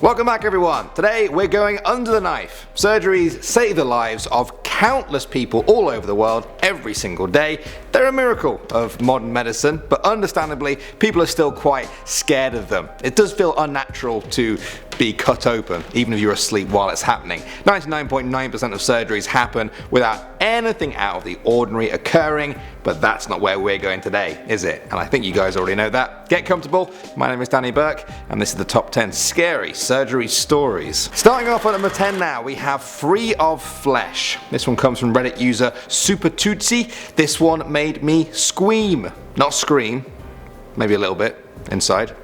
Welcome back everyone. Today we're going under the knife. Surgeries save the lives of countless people all over the world every single day. They're a miracle of modern medicine, but understandably people are still quite scared of them. It does feel unnatural to be cut open, even if you're asleep while it's happening. 99.9% of surgeries happen without anything out of the ordinary occurring, but that's not where we're going today, is it? And I think you guys already know that. Get comfortable. My name is Danny Burke, and this is the top 10 scary surgery stories. Starting off at number 10 now, we have Free of Flesh. This one comes from Reddit user Super Tootsie. This one made me squeam. Not scream, maybe a little bit inside.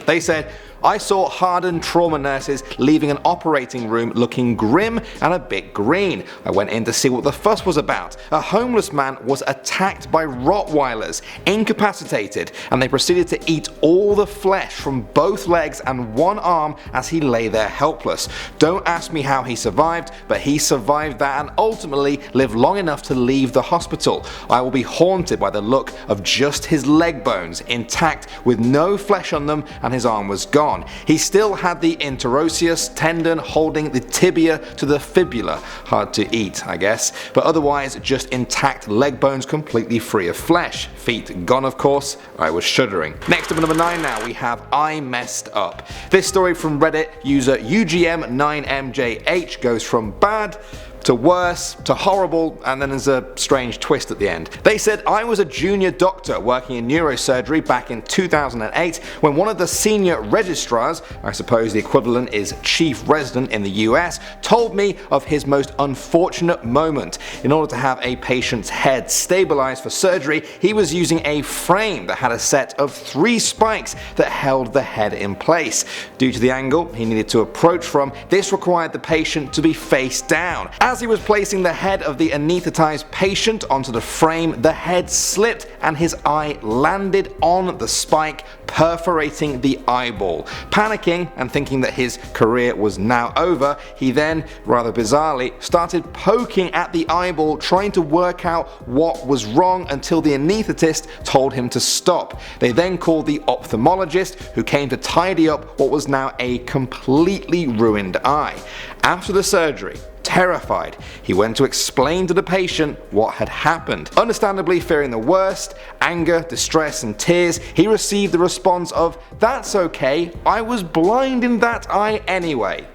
They said, I saw hardened trauma nurses leaving an operating room looking grim and a bit green. I went in to see what the fuss was about. A homeless man was attacked by Rottweilers, incapacitated, and they proceeded to eat all the flesh from both legs and one arm as he lay there helpless. Don't ask me how he survived, but he survived that and ultimately lived long enough to leave the hospital. I will be haunted by the look of just his leg bones intact with no flesh on them, and his arm was gone. He still had the interosseous tendon holding the tibia to the fibula. Hard to eat, I guess, but otherwise just intact leg bones completely free of flesh. Feet gone, of course. I was shuddering. Next up at number 9 now, we have I Messed Up. This story from Reddit user UGM9MJH goes from bad to worse, to horrible, and then there's a strange twist at the end. They said, I was a junior doctor working in neurosurgery back in 2008 when one of the senior registrars, I suppose the equivalent is chief resident in the US, told me of his most unfortunate moment. In order to have a patient's head stabilized for surgery, he was using a frame that had a set of 3 spikes that held the head in place. Due to the angle he needed to approach from, this required the patient to be face down. As he was placing the head of the anaesthetized patient onto the frame, the head slipped and his eye landed on the spike, perforating the eyeball. Panicking and thinking that his career was now over, he then, rather bizarrely, started poking at the eyeball, trying to work out what was wrong until the anaesthetist told him to stop. They then called the ophthalmologist, who came to tidy up what was now a completely ruined eye. After the surgery, terrified, he went to explain to the patient what had happened. Understandably fearing the worst, anger, distress and tears, he received the response of, "That's okay, I was blind in that eye anyway."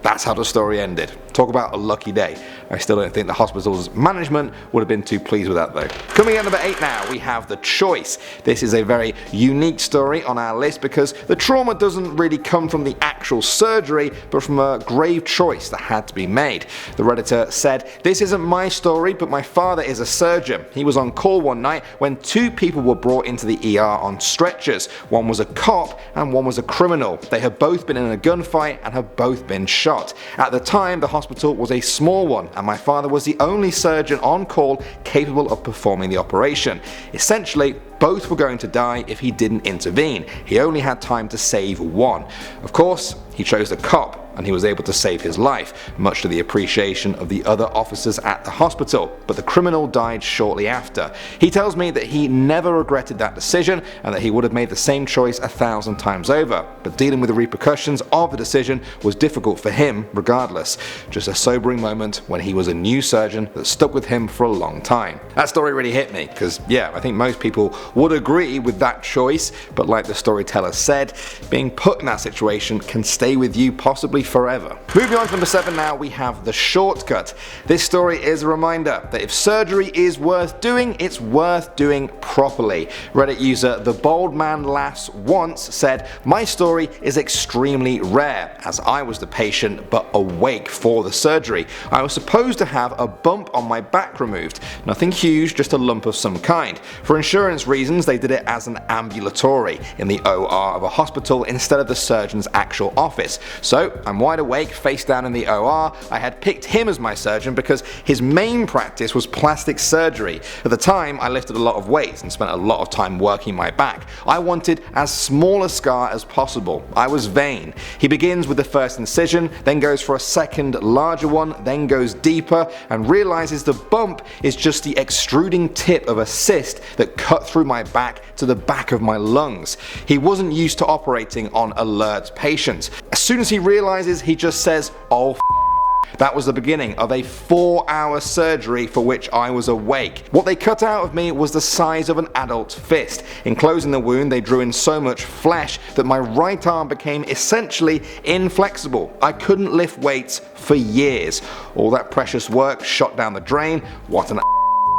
That's how the story ended. Talk about a lucky day. I still don't think the hospital's management would have been too pleased with that though. Coming in at number 8 now, we have The Choice. This is a very unique story on our list because the trauma doesn't really come from the actual surgery, but from a grave choice that had to be made. The Redditor said, "This isn't my story, but my father is a surgeon. He was on call one night when 2 people were brought into the ER on stretchers. One was a cop and one was a criminal. They had both been in a gunfight and had both been shot. At the time, the hospital was a small one, and my father was the only surgeon on call capable of performing the operation. Essentially, both were going to die if he didn't intervene. He only had time to save one. Of course, he chose the cop, and he was able to save his life, much to the appreciation of the other officers at the hospital, but the criminal died shortly after. He tells me that he never regretted that decision and that he would have made the same choice 1,000 times over, but dealing with the repercussions of the decision was difficult for him regardless. Just a sobering moment when he was a new surgeon that stuck with him for a long time." That story really hit me because yeah, I think most people would agree with that choice, but like the storyteller said, being put in that situation can stay with you possibly forever. Moving on to number 7 now, we have The Shortcut. This story is a reminder that if surgery is worth doing, it's worth doing properly. Reddit user The Bold Man Laughs Once said, "My story is extremely rare, as I was the patient but awake for the surgery. I was supposed to have a bump on my back removed. Nothing huge, just a lump of some kind. For insurance reasons, they did it as an ambulatory in the OR of a hospital instead of the surgeon's actual office. So I'm wide awake, face down in the OR. I had picked him as my surgeon because his main practice was plastic surgery. At the time, I lifted a lot of weights and spent a lot of time working my back. I wanted as small a scar as possible. I was vain. He begins with the first incision, then goes for a second larger one, then goes deeper, and realizes the bump is just the extruding tip of a cyst that cut through my back to the back of my lungs. He wasn't used to operating on alert patients. As soon as he realizes, he just says, "Oh, that was the beginning of a 4-hour surgery for which I was awake. What they cut out of me was the size of an adult fist. In closing the wound, they drew in so much flesh that my right arm became essentially inflexible. I couldn't lift weights for years. All that precious work shot down the drain. What an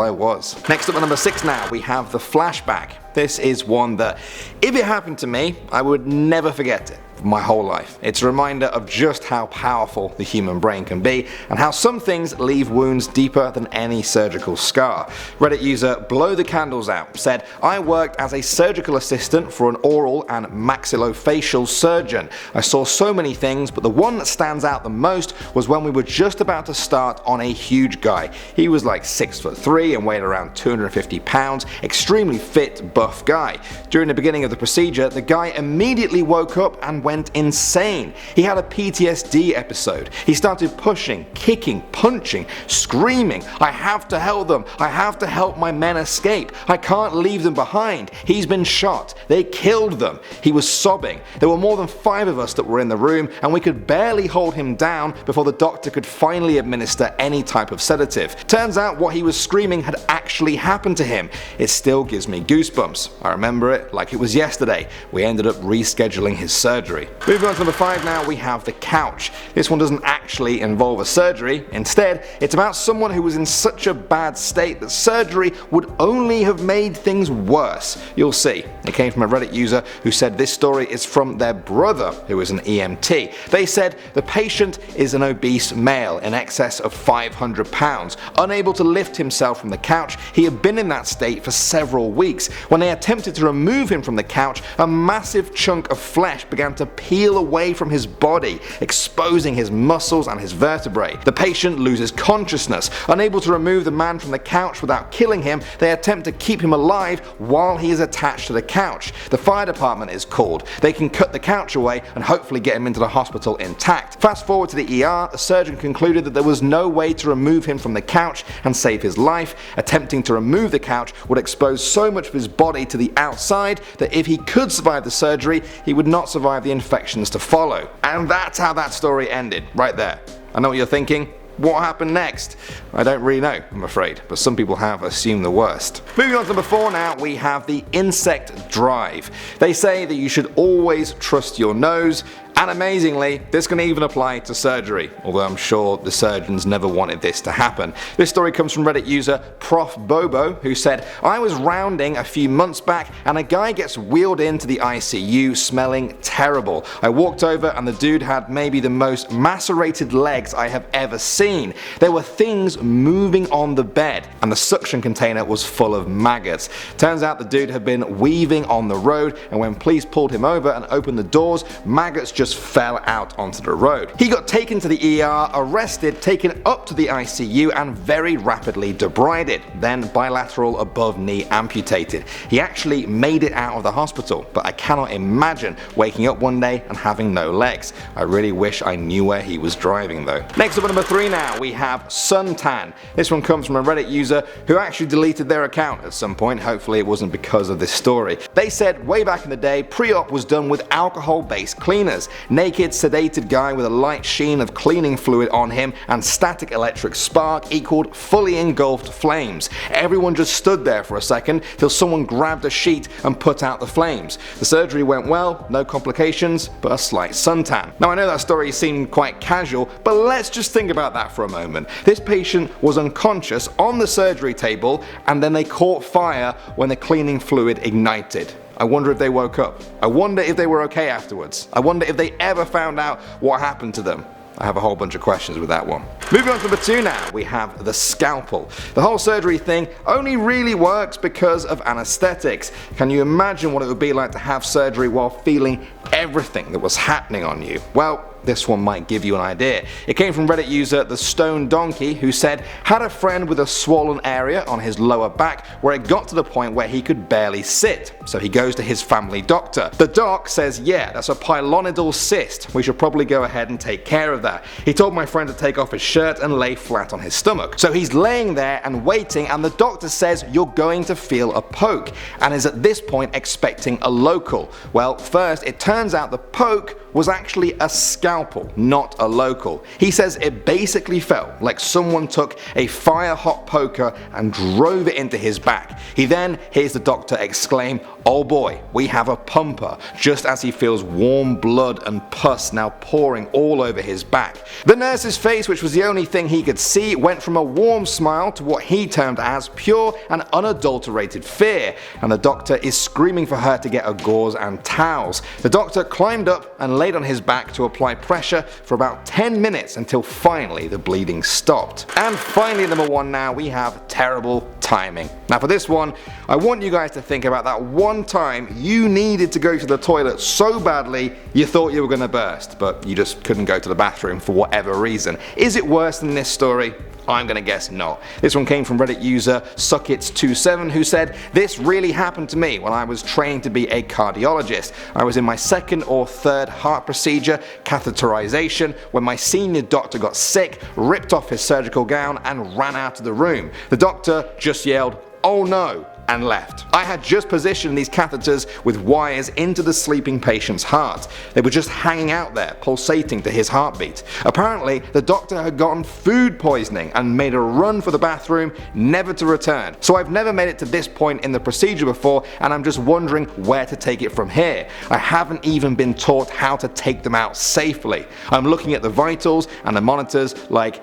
I was." Next up at number 6 now, we have the flashback. This is one that, if it happened to me, I would never forget it my whole life. It's a reminder of just how powerful the human brain can be and how some things leave wounds deeper than any surgical scar. Reddit user Blow the Candles Out said, "I worked as a surgical assistant for an oral and maxillofacial surgeon. I saw so many things, but the one that stands out the most was when we were just about to start on a huge guy. He was like 6'3" and weighed around 250 pounds, extremely fit, buff guy. During the beginning of the procedure, the guy immediately woke up and went insane. He had a PTSD episode. He started pushing, kicking, punching, screaming, 'I have to help them. I have to help my men escape. I can't leave them behind. He's been shot. They killed them.' He was sobbing. There were more than 5 of us that were in the room, and we could barely hold him down before the doctor could finally administer any type of sedative. Turns out what he was screaming had actually happened to him. It still gives me goosebumps. I remember it like it was yesterday. We ended up rescheduling his surgery." Moving on to number 5 now, we have the couch. This one doesn't actually involve a surgery. Instead, it's about someone who was in such a bad state that surgery would only have made things worse. You'll see. It came from a Reddit user who said this story is from their brother, who is an EMT. They said the patient is an obese male in excess of 500 pounds. Unable to lift himself from the couch, he had been in that state for several weeks. When they attempted to remove him from the couch, a massive chunk of flesh began to peel away from his body, exposing his muscles and his vertebrae. The patient loses consciousness. Unable to remove the man from the couch without killing him, they attempt to keep him alive while he is attached to the couch. The fire department is called. They can cut the couch away and hopefully get him into the hospital intact. Fast forward to the ER, the surgeon concluded that there was no way to remove him from the couch and save his life. Attempting to remove the couch would expose so much of his body to the outside that if he could survive the surgery, he would not survive the infections to follow. And that's how that story ended, right there. I know what you're thinking. What happened next? I don't really know, I'm afraid, but some people have assumed the worst. Moving on to number 4 now, we have the insect drive. They say that you should always trust your nose, and amazingly, this can even apply to surgery, although I'm sure the surgeons never wanted this to happen. This story comes from Reddit user Prof Bobo, who said, "I was rounding a few months back and a guy gets wheeled into the ICU smelling terrible. I walked over and the dude had maybe the most macerated legs I have ever seen. There were things moving on the bed and the suction container was full of maggots. Turns out the dude had been weaving on the road, and when police pulled him over and opened the doors, maggots just fell out onto the road. He got taken to the ER, arrested, taken up to the ICU and very rapidly debrided, then bilateral above knee amputated. He actually made it out of the hospital, but I cannot imagine waking up one day and having no legs. I really wish I knew where he was driving though." Next up at number 3 now, we have suntan. This one comes from a Reddit user who actually deleted their account at some point. Hopefully it wasn't because of this story. They said way back in the day, pre-op was done with alcohol-based cleaners. Naked, sedated guy with a light sheen of cleaning fluid on him and static electric spark equaled fully engulfed flames. Everyone just stood there for a second till someone grabbed a sheet and put out the flames. The surgery went well, no complications, but a slight suntan. Now I know that story seemed quite casual, but let's just think about that for a moment. This patient was unconscious on the surgery table and then they caught fire when the cleaning fluid ignited. I wonder if they woke up. I wonder if they were okay afterwards. I wonder if they ever found out what happened to them. I have a whole bunch of questions with that one. Moving on to number 2 now, we have the scalpel. The whole surgery thing only really works because of anesthetics. Can you imagine what it would be like to have surgery while feeling everything that was happening on you? Well, this one might give you an idea. It came from Reddit user The Stone Donkey, who said, had a friend with a swollen area on his lower back where it got to the point where he could barely sit. So he goes to his family doctor. The doc says, yeah, that's a pilonidal cyst. We should probably go ahead and take care of that. He told my friend to take off his shirt and lay flat on his stomach. So he's laying there and waiting, and the doctor says you're going to feel a poke, and is at this point expecting a local. Well, first it turns out the poke was actually a scalpel, not a local. He says it basically felt like someone took a fire hot poker and drove it into his back. He then hears the doctor exclaim, "Oh boy, we have a pumper," just as he feels warm blood and pus now pouring all over his back. The nurse's face, which was the only thing he could see, went from a warm smile to what he termed as pure and unadulterated fear, and the doctor is screaming for her to get a gauze and towels. The doctor climbed up and laid on his back to apply pressure for about 10 minutes until finally the bleeding stopped. And finally, number one now, we have terrible timing. Now for this one, I want you guys to think about that one time you needed to go to the toilet so badly you thought you were going to burst, but you just couldn't go to the bathroom for whatever reason. Is it worse than this story? I'm gonna guess not. This one came from Reddit user Suckits27, who said, this really happened to me when I was training to be a cardiologist. I was in my second or third heart procedure, catheterization, when my senior doctor got sick, ripped off his surgical gown and ran out of the room. The doctor just yelled, "Oh no," and left. I had just positioned these catheters with wires into the sleeping patient's heart. They were just hanging out there, pulsating to his heartbeat. Apparently, the doctor had gotten food poisoning and made a run for the bathroom, never to return. So I've never made it to this point in the procedure before, and I'm just wondering where to take it from here. I haven't even been taught how to take them out safely. I'm looking at the vitals and the monitors like,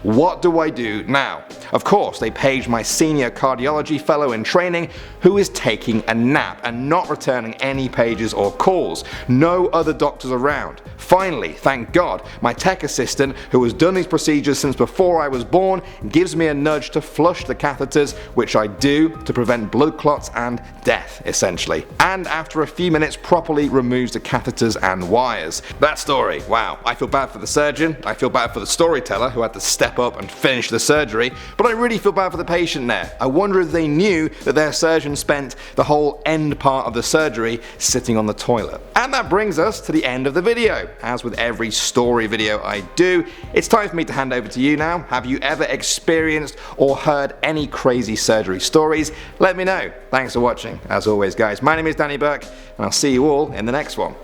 what do I do now? Of course, they paged my senior cardiology fellow in training, who is taking a nap and not returning any pages or calls. No other doctors around. Finally, thank God, my tech assistant, who has done these procedures since before I was born, gives me a nudge to flush the catheters, which I do to prevent blood clots and death, essentially. And after a few minutes, properly removes the catheters and wires. That story, wow. I feel bad for the surgeon, I feel bad for the storyteller who had to step up and finish the surgery, but I really feel bad for the patient there. I wonder if they knew that their surgeon spent the whole end part of the surgery sitting on the toilet. And that brings us to the end of the video. As with every story video I do, it's time for me to hand over to you now. Have you ever experienced or heard any crazy surgery stories? Let me know. Thanks for watching. As always guys, my name is Danny Burke, and I'll see you all in the next one.